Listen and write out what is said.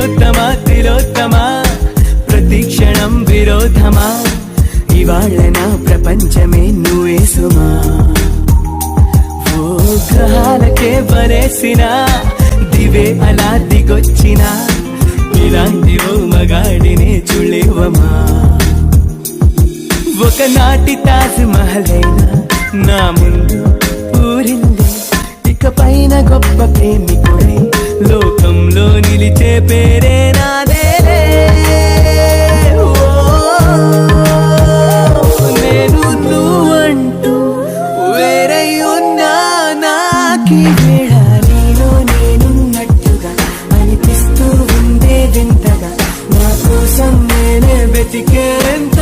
తిలోత్తమా తిలోత్తమా ప్రతి క్షణం విరోధమా ఇవాళ నా ప్రపంచమే నువ్వే సుమా ఓ గ్రహాలకే బరేసిన దివే అలా దిగొచ్చిన ఇలాంటి ఓ మగాడినే చూడలేవమా ఒకనాటి తాజ్ మహలైనా నా ముందు ఊరింది ఇక పైన గొప్ప ప్రేమికుడే లోకంలో నిలిచే పేరే నాదేలే నేను నువ్వంటూ వేరై ఉన్నా నాకి వేళ నీలో నేనున్నట్టుగా అనిపిస్తూ ఉందే వింతగా నా కోసం నేనే వెతికేంత